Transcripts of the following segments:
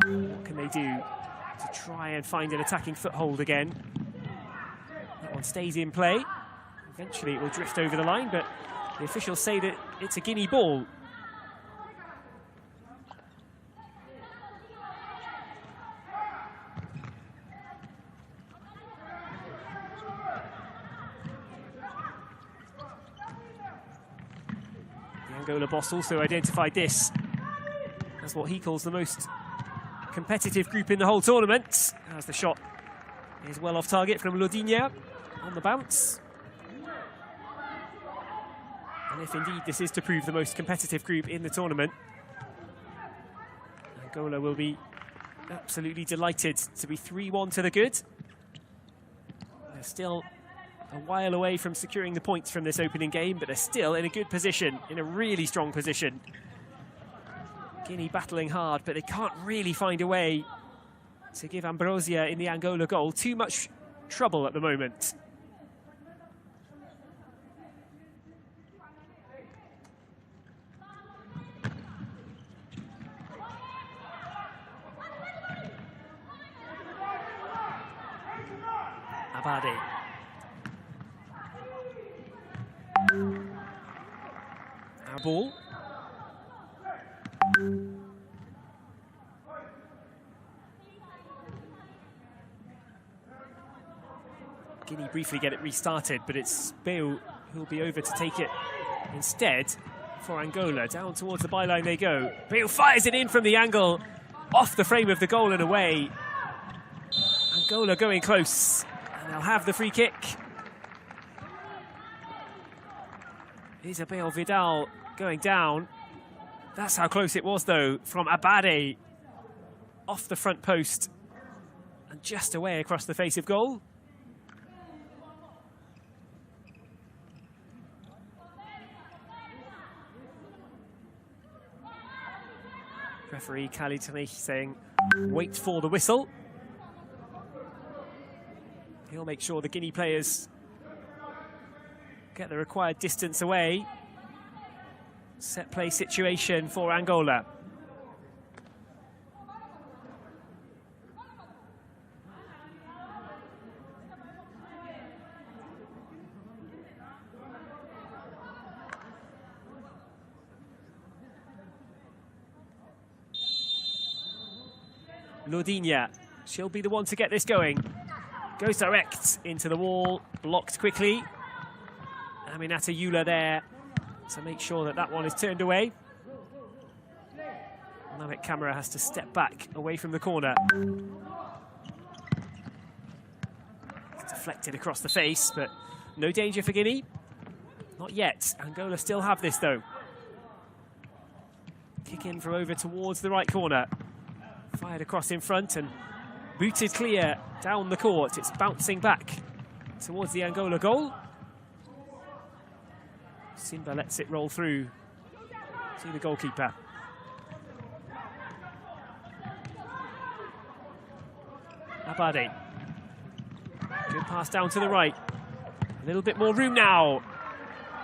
What can they do to try and find an attacking foothold again? That one stays in play. Eventually it will drift over the line, but the officials say that it's a Guinea ball. The Angola boss also identified this as what he calls the most competitive group in the whole tournament, as the shot is well off target from Lodinia on the bounce. And if indeed this is to prove the most competitive group in the tournament, Angola will be absolutely delighted to be 3-1 to the good. They're still a while away from securing the points from this opening game, but they're still in a good position, in a really strong position. Guinea battling hard, but they can't really find a way to give Ambrosia in the Angola goal too much trouble at the moment. Abade. Our ball. Guinea briefly get it restarted, but it's Beu who'll be over to take it instead for Angola. Down towards the byline they go. Beu fires it in from the angle, off the frame of the goal and away. Angola going close, and they'll have the free kick. Isabel Vidal going down. That's how close it was, though, from Abade, off the front post and just away across the face of goal. Referee Khalid Tanich saying, wait for the whistle. He'll make sure the Guinea players get the required distance away. Set play situation for Angola. Lodinia, she'll be the one to get this going. Goes direct into the wall, blocked quickly. Aminata Eula there to make sure that that one is turned away. Namek Camera has to step back away from the corner. It's deflected across the face, but no danger for Guinea. Not yet. Angola still have this, though. Kick in from over towards the right corner. Fired across in front and booted clear down the court. It's bouncing back towards the Angola goal. Simba lets it roll through to the goalkeeper. Abade. Good pass down to the right. A little bit more room now.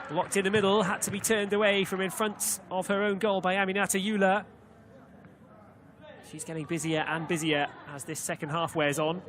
Blocked in the middle, had to be turned away from in front of her own goal by Aminata Eula. She's getting busier and busier as this second half wears on.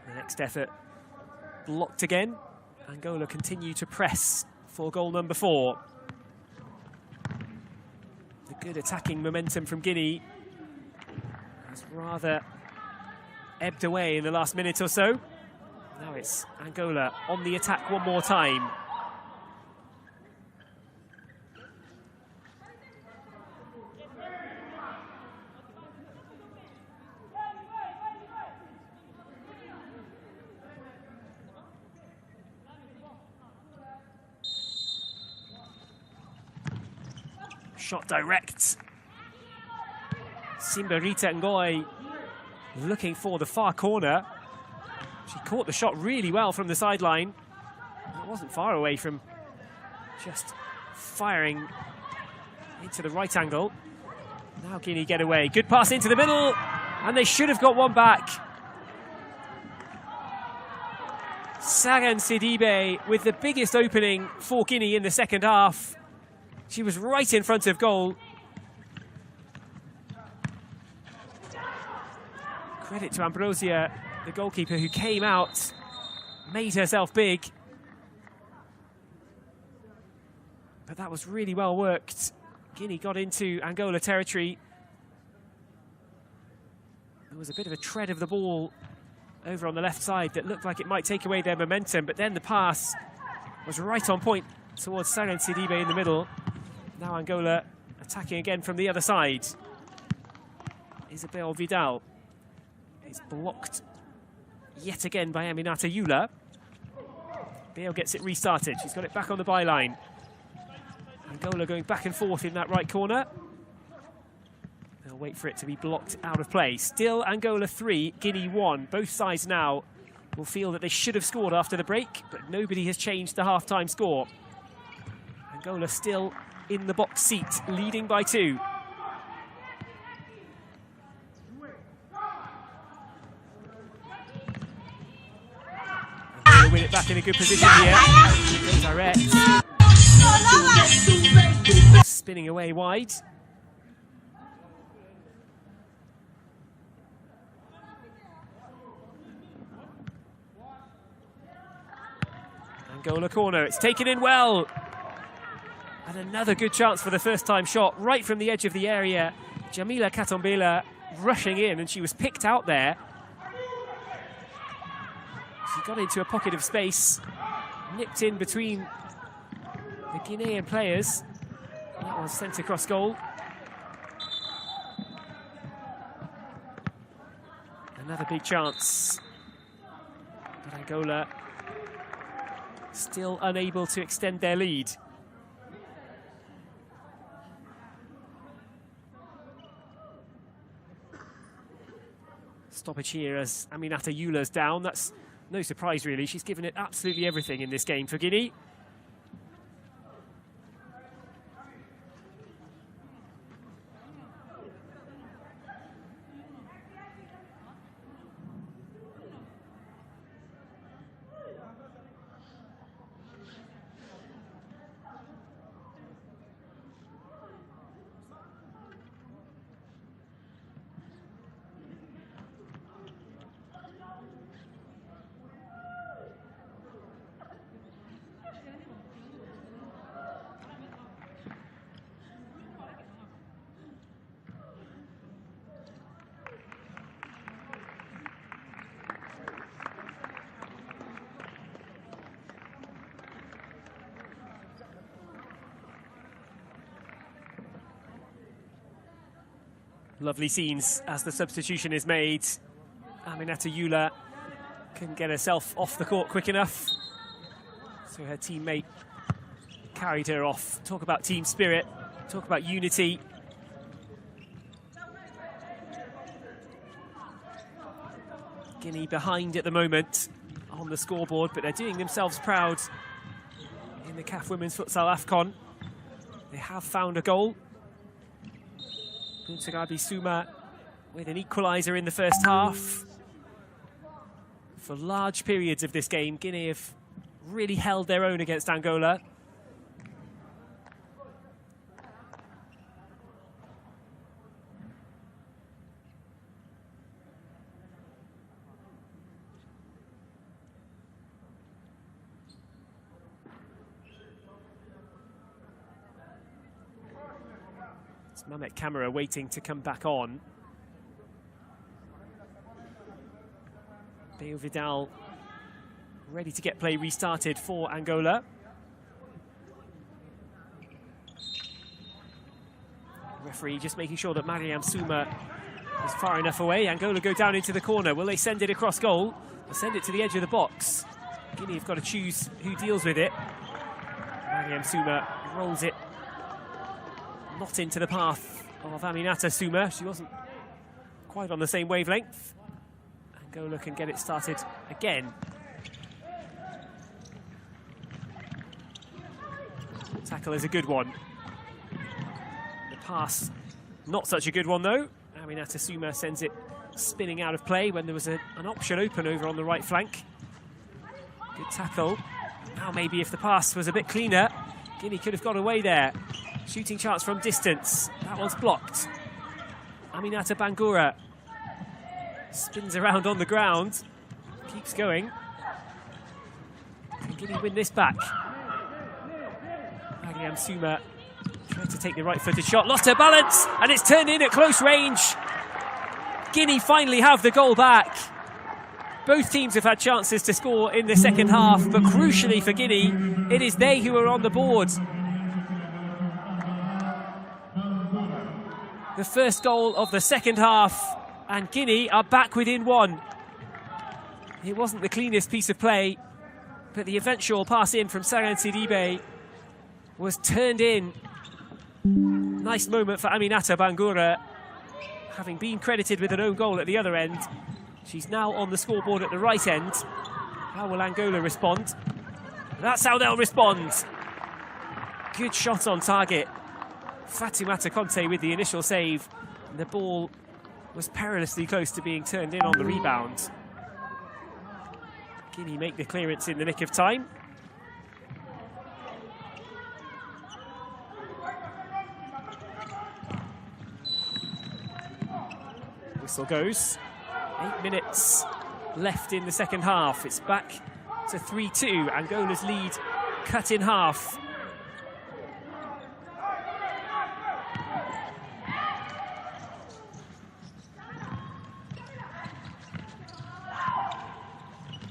The next effort blocked again. Angola continue to press for goal number 4. The good attacking momentum from Guinea has rather ebbed away in the last minute or so. Now it's Angola on the attack one more time. Shot direct. Simba Rita Ngoy looking for the far corner. She caught the shot really well from the sideline. It wasn't far away from just firing into the right angle. Now Guinea get away. Good pass into the middle, and they should have got one back. Sagan Sidibe with the biggest opening for Guinea in the second half. She was right in front of goal. Credit to Ambrosia, the goalkeeper, who came out, made herself big. But that was really well worked. Guinea got into Angola territory. There was a bit of a tread of the ball over on the left side that looked like it might take away their momentum, but then the pass was right on point towards Sagan Sidibe in the middle. Now Angola attacking again from the other side. Isabel Vidal is blocked yet again by Aminata Eula. Bale gets it restarted. She's got it back on the byline. Angola going back and forth in that right corner. They'll wait for it to be blocked out of play. Still Angola 3, Guinea 1. Both sides now will feel that they should have scored after the break, but nobody has changed the half-time score. Angola still in the box seat, leading by 2. Angola win it back in a good position here. Goes direct. Spinning away wide. Angola corner, it's taken in well. And another good chance for the first time shot, right from the edge of the area. Jamila Katombela rushing in, and she was picked out there. She got into a pocket of space, nipped in between the Guinean players. That was sent across goal. Another big chance. But Angola still unable to extend their lead. Stoppage here as Aminata Eula's down. That's no surprise, really. She's given it absolutely everything in this game for Guinea. Lovely scenes as the substitution is made. Aminata Eula couldn't get herself off the court quick enough, so her teammate carried her off. Talk about team spirit, talk about unity. Guinea behind at the moment on the scoreboard, but they're doing themselves proud in the CAF Women's Futsal WAFCON. They have found a goal. Bunsagabi Suma with an equaliser in the first half. For large periods of this game, Guinea have really held their own against Angola. Mamet Camara waiting to come back on. Bale Vidal ready to get play restarted for Angola. Referee just making sure that Mariam Suma is far enough away. Angola go down into the corner. Will they send it across goal or send it to the edge of the box? Guinea have got to choose who deals with it. Mariam Suma rolls it not into the path of Aminata Suma. She wasn't quite on the same wavelength. Angola can get it started again. Tackle is a good one. The pass, not such a good one though. Aminata Suma sends it spinning out of play when there was an option open over on the right flank. Good tackle. Now maybe if the pass was a bit cleaner, Guinea could have got away there. Shooting chance from distance. That one's blocked. Aminata Bangura spins around on the ground. Keeps going. Can Guinea win this back? Mariam Suma tried to take the right-footed shot. Lost her balance, and it's turned in at close range. Guinea finally have the goal back. Both teams have had chances to score in the second half, but crucially for Guinea, it is they who are on the board. The first goal of the second half, and Guinea are back within one. It wasn't the cleanest piece of play, but the eventual pass in from Saran Sidibe was turned in. Nice moment for Aminata Bangura, having been credited with an own goal at the other end. She's now on the scoreboard at the right end. How will Angola respond? That's how they'll respond. Good shot on target. Fatoumata Conte with the initial save. And the ball was perilously close to being turned in on the rebound. Guinea make the clearance in the nick of time. Whistle goes. 8 minutes left in the second half. It's back to 3-2. Angola's lead cut in half.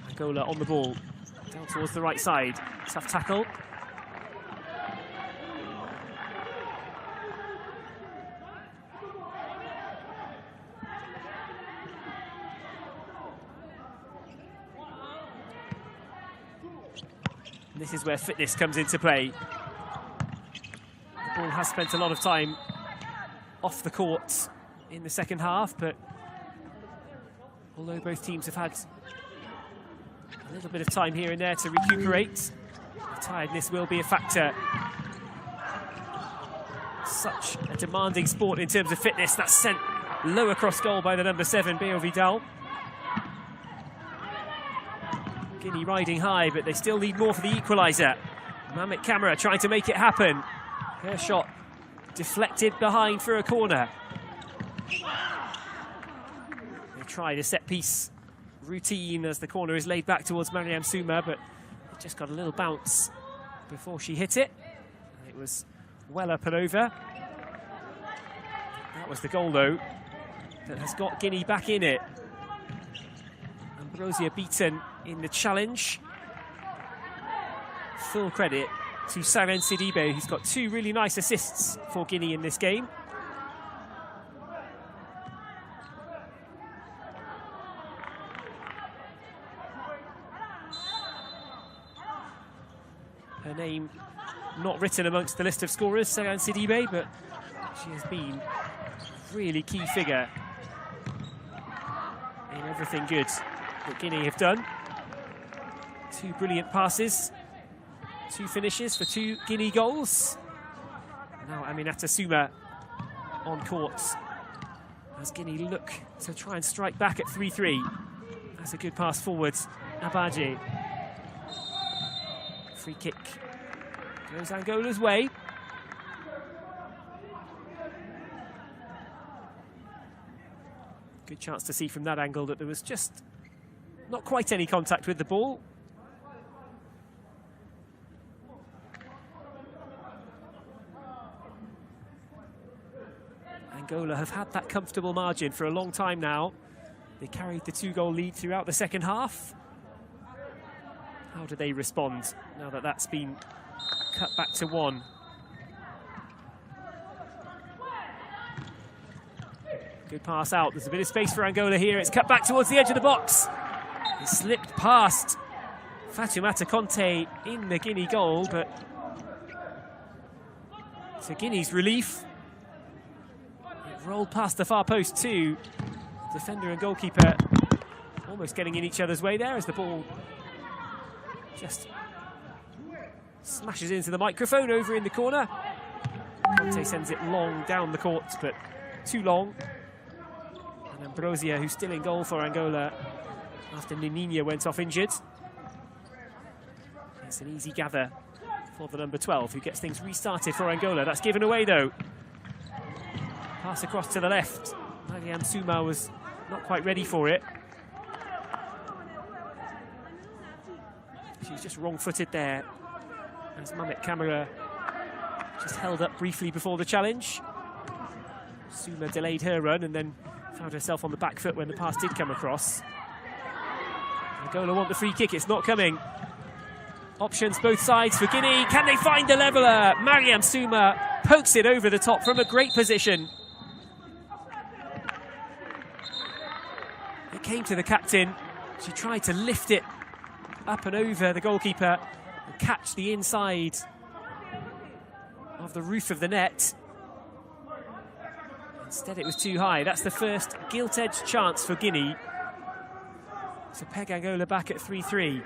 Angola on the ball, down towards the right side. Tough tackle. This is where fitness comes into play. The ball has spent a lot of time off the court in the second half, but although both teams have had a little bit of time here and there to recuperate, the tiredness will be a factor. Such a demanding sport in terms of fitness. That's sent low across goal by the number 7, Beo Vidal. Guinea riding high, but they still need more for the equaliser. Mamet Camara trying to make it happen. Her shot deflected behind for a corner. They tried a set-piece routine as the corner is laid back towards Mariam Suma, but it just got a little bounce before she hit it. It was well up and over. That was the goal, though, that has got Guinea back in it. Ambrosia beaten in the challenge. Full credit to Saran Sidibe, who's got 2 really nice assists for Guinea in this game. Her name not written amongst the list of scorers, Saran Sidibe, but she has been a really key figure in everything good that Guinea have done. 2 brilliant passes, 2 finishes for 2 Guinea goals. Now Aminata Suma on court as Guinea look to try and strike back at 3-3. That's a good pass forward. Abaji. Free kick goes Angola's way. Good chance to see from that angle that there was just not quite any contact with the ball. Angola have had that comfortable margin for a long time now. They carried the 2-goal lead throughout the second half. How do they respond now that that's been cut back to 1? Good pass out. There's a bit of space for Angola here. It's cut back towards the edge of the box. It slipped past Fatoumata Conte in the Guinea goal, but to Guinea's relief, it rolled past the far post too. Defender and goalkeeper almost getting in each other's way there as the ball just Smashes into the microphone over in the corner. Conte sends it long down the court, but too long. And Ambrosia, who's still in goal for Angola after Nininia went off injured. It's an easy gather for the number 12, who gets things restarted for Angola. That's given away, though. Pass across to the left. Mariam Souma was not quite ready for it. She was just wrong-footed there, as Mamet Camara just held up briefly before the challenge. Souma delayed her run and then found herself on the back foot when the pass did come across. Angola want the free kick, it's not coming. Options both sides for Guinea. Can they find the leveller? Mariam Souma pokes it over the top from a great position. It came to the captain. She tried to lift it up and over the goalkeeper and catch the inside of the roof of the net. Instead it was too high. That's the first gilt-edged chance for Guinea to peg Angola back at 3-3.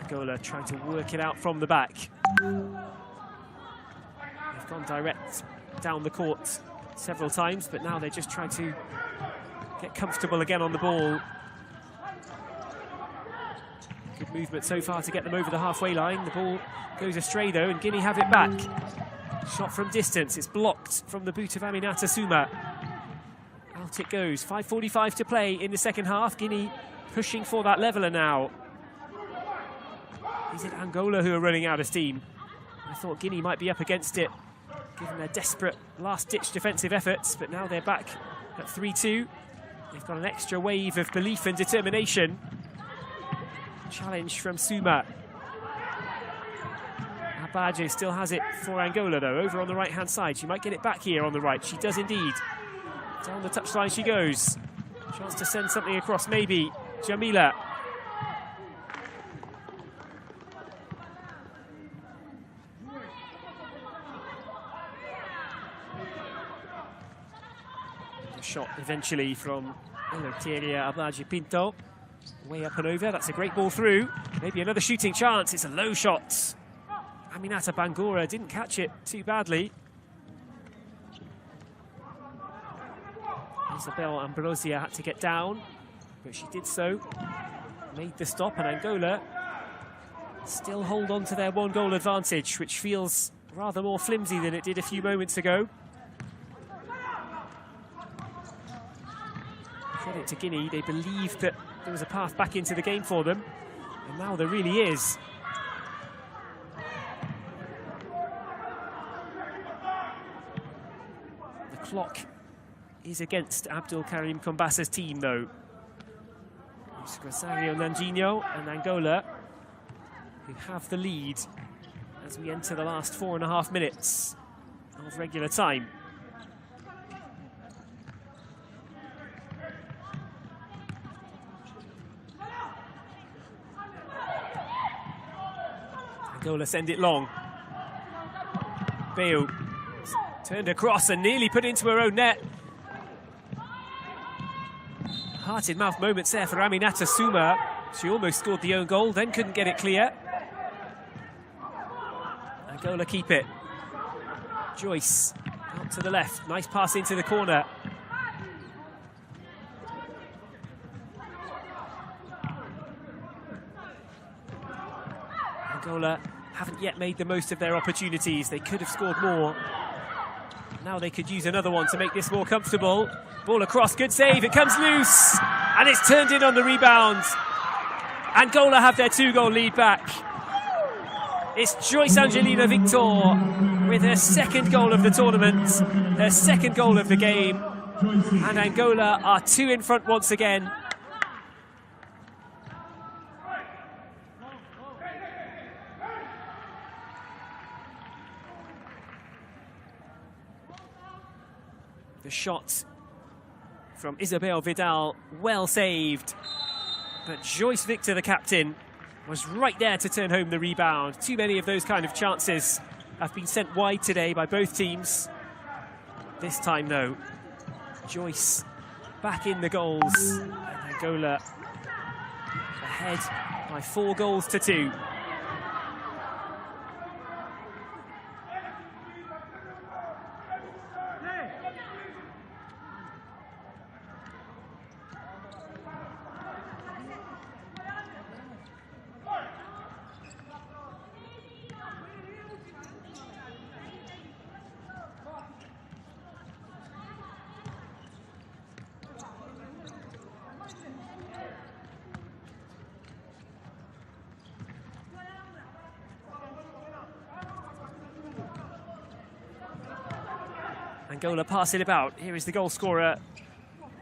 Angola trying to work it out from the back. They've gone direct down the court several times, but now they're just trying to get comfortable again on the ball. Good movement so far to get them over the halfway line. The ball goes astray though, and Guinea have it back. Shot from distance, it's blocked from the boot of Aminata Souma. Out it goes, 5:45 to play in the second half. Guinea pushing for that leveller now. Is it Angola who are running out of steam? I thought Guinea might be up against it, given their desperate last-ditch defensive efforts, but now they're back at 3-2. They've got an extra wave of belief and determination. Challenge from Souma. Abaje still has it for Angola, though, over on the right-hand side. She might get it back here on the right. She does indeed. Down the touchline she goes. Chance to send something across, maybe. Jamila. Shot eventually from Eleuteria Abaje Pinto. Way up and over. That's a great ball through. Maybe another shooting chance. It's a low shot. Aminata Bangura didn't catch it too badly. Isabel Ambrosia had to get down, but she did so. Made the stop, and Angola still hold on to their one-goal advantage, which feels rather more flimsy than it did a few moments ago. Credit to Guinea, they believed that there was a path back into the game for them, and now there really is. The clock is against Abdul Karim Kombasa's team, though. It's Rosario Nanjinho and Angola who have the lead as we enter the last 4.5 minutes of regular time. Angola send it long. Bale turned across and nearly put into her own net. Heart-in-mouth moments there for Aminata Souma. She almost scored the own goal, then couldn't get it clear. Angola keep it. Joyce out to the left. Nice pass into the corner. Angola haven't yet made the most of their opportunities. They could have scored more. Now they could use another one to make this more comfortable. Ball across, good save, it comes loose. And it's turned in on the rebound. Angola have their 2-goal lead back. It's Joyce Angelina Victor with her second goal of the tournament, her second goal of the game. And Angola are 2 in front once again. The shot from Isabel Vidal, well saved. But Joyce Victor, the captain, was right there to turn home the rebound. Too many of those kind of chances have been sent wide today by both teams. This time, though, Joyce back in the goals. And Angola ahead by 4 goals to 2. Angola pass it about. Here is the goal scorer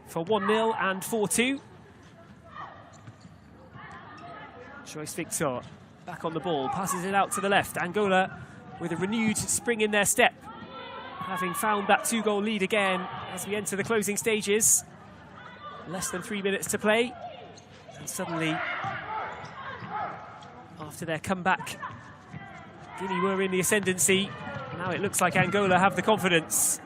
for 1-0 and 4-2. Joyce Victor back on the ball, passes it out to the left. Angola with a renewed spring in their step, having found that 2-goal lead again as we enter the closing stages. Less than 3 minutes to play. And suddenly, after their comeback, Guinea were in the ascendancy. Now it looks like Angola have the confidence.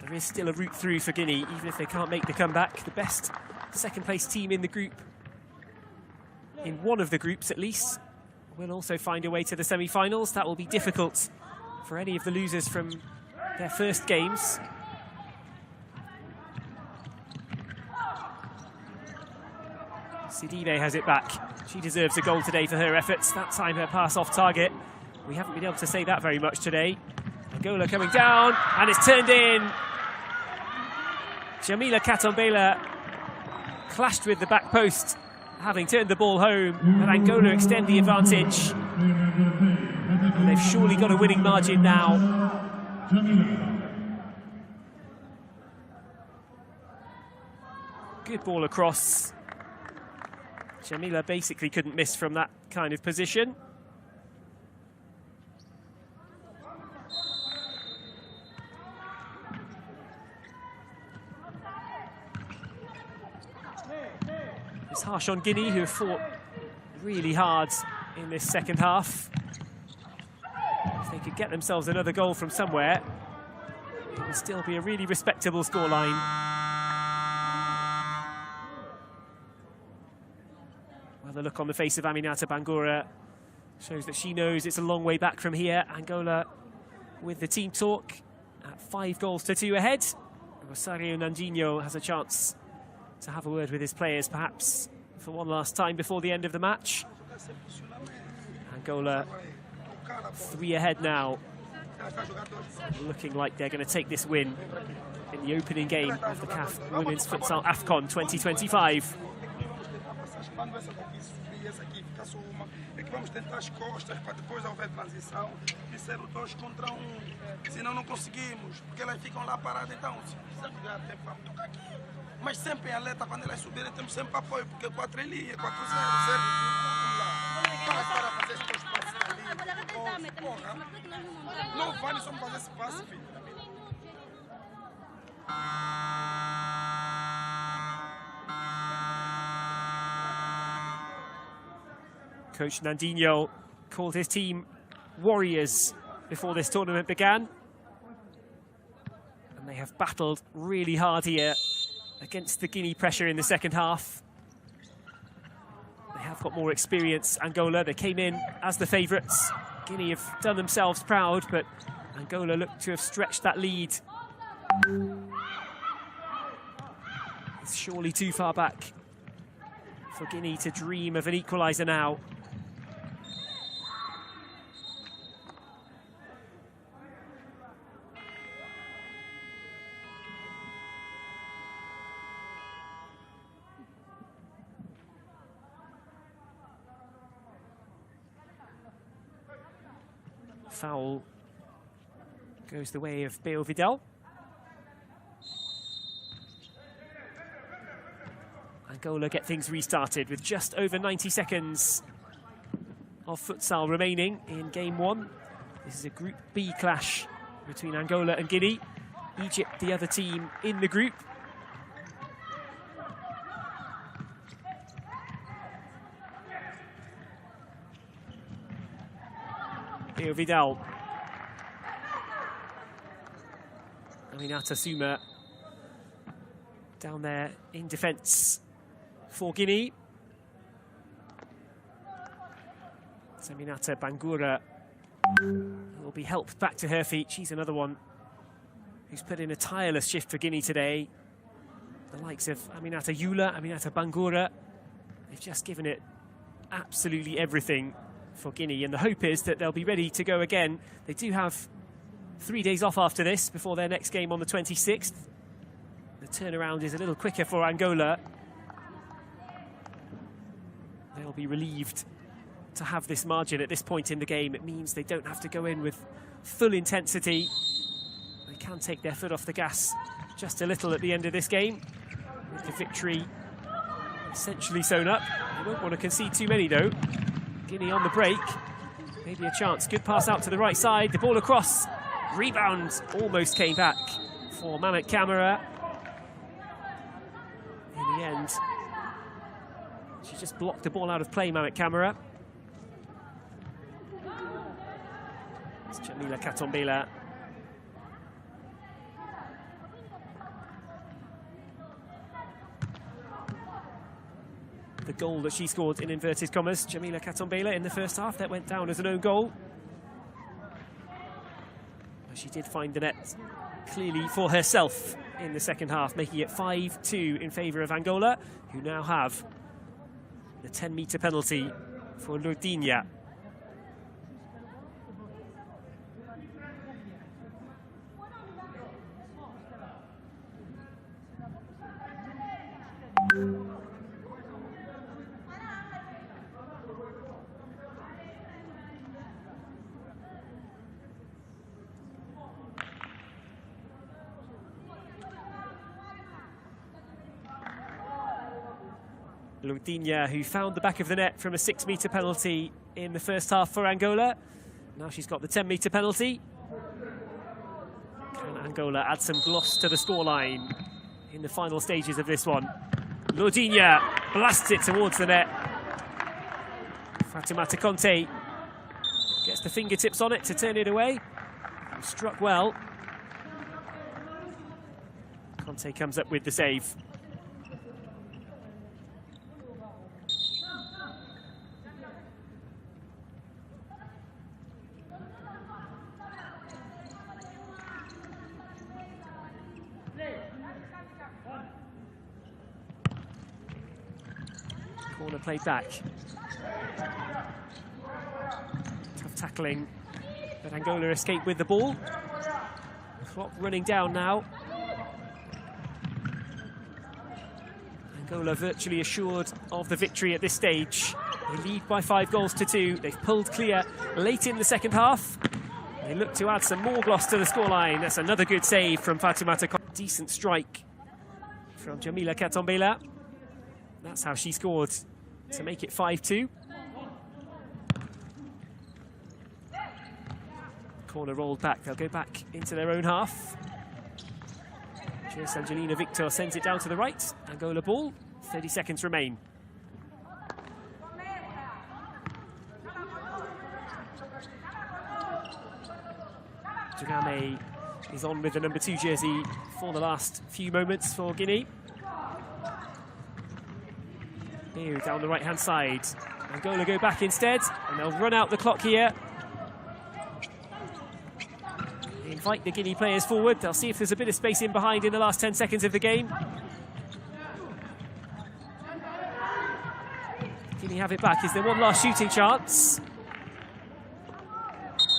There is still a route through for Guinea, even if they can't make the comeback. The best second-place team in the group, in one of the groups at least, will also find a way to the semi-finals. That will be difficult for any of the losers from their first games. Sidibe has it back. She deserves a goal today for her efforts. That time her pass off target. We haven't been able to say that very much today. Angola coming down, and it's turned in. Jamila Katombela clashed with the back post, having turned the ball home, but Angola extend the advantage. And they've surely got a winning margin now. Good ball across. Jamila basically couldn't miss from that kind of position. It's harsh on Guinea, who have fought really hard in this second half. If they could get themselves another goal from somewhere, it would still be a really respectable scoreline. Well, the look on the face of Aminata Bangura shows that she knows it's a long way back from here. Angola with the team talk at 5 goals to 2 ahead. Rosario Nandinho has a chance to have a word with his players, perhaps for one last time before the end of the match. Angola 3 ahead now, looking like they're going to take this win in the opening game of the CAF Women's Futsal WAFCON 2025. Vamos tentar as costas para depois haver transição e ser o 2 contra 1. Senão não conseguimos, porque elas ficam lá paradas. Então, se precisar jogar tempo, vamos tocar aqui. Mas sempre em alerta, quando elas subirem, temos sempre apoio, porque 4 ali, é 4-0, certo? Vamos lá. Para fazer esses passos ali. Porra, não vale só fazer esse passe, filho. Coach Nandinho called his team warriors before this tournament began. And they have battled really hard here against the Guinea pressure in the second half. They have got more experience, Angola. They came in as the favourites. Guinea have done themselves proud, but Angola look to have stretched that lead. It's surely too far back for Guinea to dream of an equaliser now. Foul goes the way of Beo Vidal. Angola get things restarted with just over 90 seconds of futsal remaining in game 1. This is a Group B clash between Angola and Guinea. Egypt, the other team in the group. Leo Vidal. Aminata Suma down there in defence for Guinea. Aminata Bangura will be helped back to her feet. She's another one who's put in a tireless shift for Guinea today. The likes of Aminata Yula, Aminata Bangura, they've just given it absolutely everything for Guinea, and the hope is that they'll be ready to go again. They do have 3 days off after this before their next game on the 26th. The turnaround is a little quicker for Angola. They'll be relieved to have this margin at this point in the game. It means they don't have to go in with full intensity. They can take their foot off the gas just a little at the end of this game, with the victory essentially sewn up. They won't want to concede too many though. Guinea on the break, maybe a chance. Good pass out to the right side, the ball across. Rebound almost came back for Mamet Camara. In the end, she just blocked the ball out of play, Mamet Camara. It's Jamila Katombela. The goal that she scored in inverted commas, Jamila Katombela, in the first half, that went down as an own goal. But she did find the net clearly for herself in the second half, making it 5-2 in favour of Angola, who now have the 10-metre penalty for Lourdinia. Lourdinia, who found the back of the net from a 6-metre penalty in the first half for Angola. Now she's got the 10-metre penalty. Can Angola add some gloss to the scoreline in the final stages of this one? Lourdinia blasts it towards the net. Fatoumata Conte gets the fingertips on it to turn it away. Struck well. Conte comes up with the save. Corner played back. Tough tackling, but Angola escaped with the ball. Clock running down now. Angola virtually assured of the victory at this stage. They lead by 5-2. They've pulled clear late in the second half. They look to add some more gloss to the scoreline. That's another good save from Fatoumata Conte. Decent strike from Jamila Katombela. That's how she scored to make it 5-2. Corner rolled back. They'll go back into their own half. Cheers, Angelina Victor sends it down to the right. Angola ball. 30 seconds remain. Durame is on with the number 2 jersey for the last few moments for Guinea. Here down the right-hand side. Angola go back instead, and they'll run out the clock here. They invite the Guinea players forward. They'll see if there's a bit of space in behind in the last 10 seconds of the game. Guinea have it back. Is there one last shooting chance?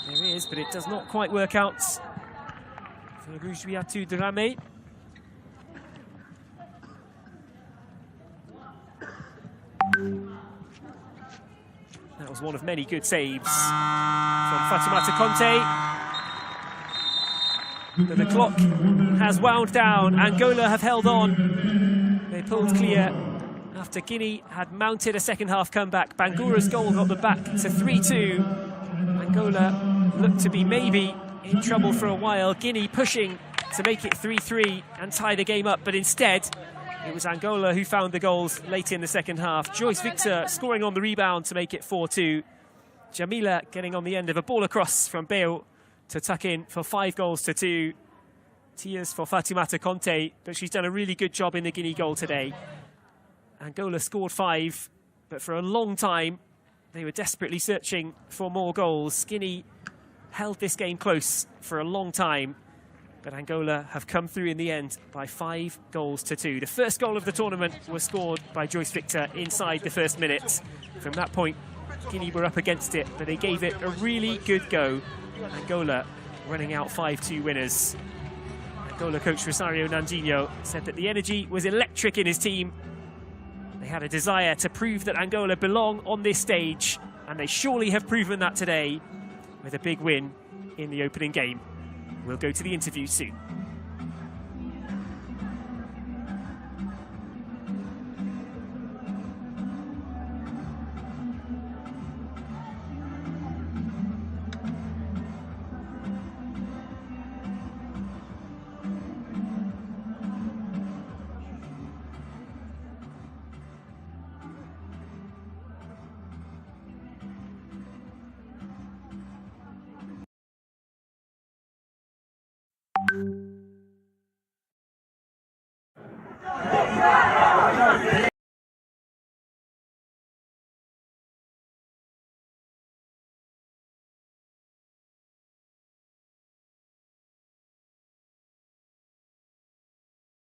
There is, but it does not quite work out for Rougebiatou Durame. That was one of many good saves from Fatoumata Conte. But the clock has wound down. Angola have held on. They pulled clear after Guinea had mounted a second half comeback. Bangura's goal got them back to 3-2. Angola looked to be maybe in trouble for a while. Guinea pushing to make it 3-3 and tie the game up, but instead it was Angola who found the goals late in the second half. Joyce Victor scoring on the rebound to make it 4-2. Jamila getting on the end of a ball across from Beo to tuck in for 5-2. Tears for Fatimata Conte, but she's done a really good job in the Guinea goal today. Angola scored 5, but for a long time they were desperately searching for more goals. Guinea held this game close for a long time, but Angola have come through in the end by 5-2. The first goal of the tournament was scored by Joyce Victor inside the first minute. From that point, Guinea were up against it, but they gave it a really good go. Angola running out 5-2 winners. Angola coach Rosario Nandinho said that the energy was electric in his team. They had a desire to prove that Angola belong on this stage, and they surely have proven that today with a big win in the opening game. We'll go to the interview soon.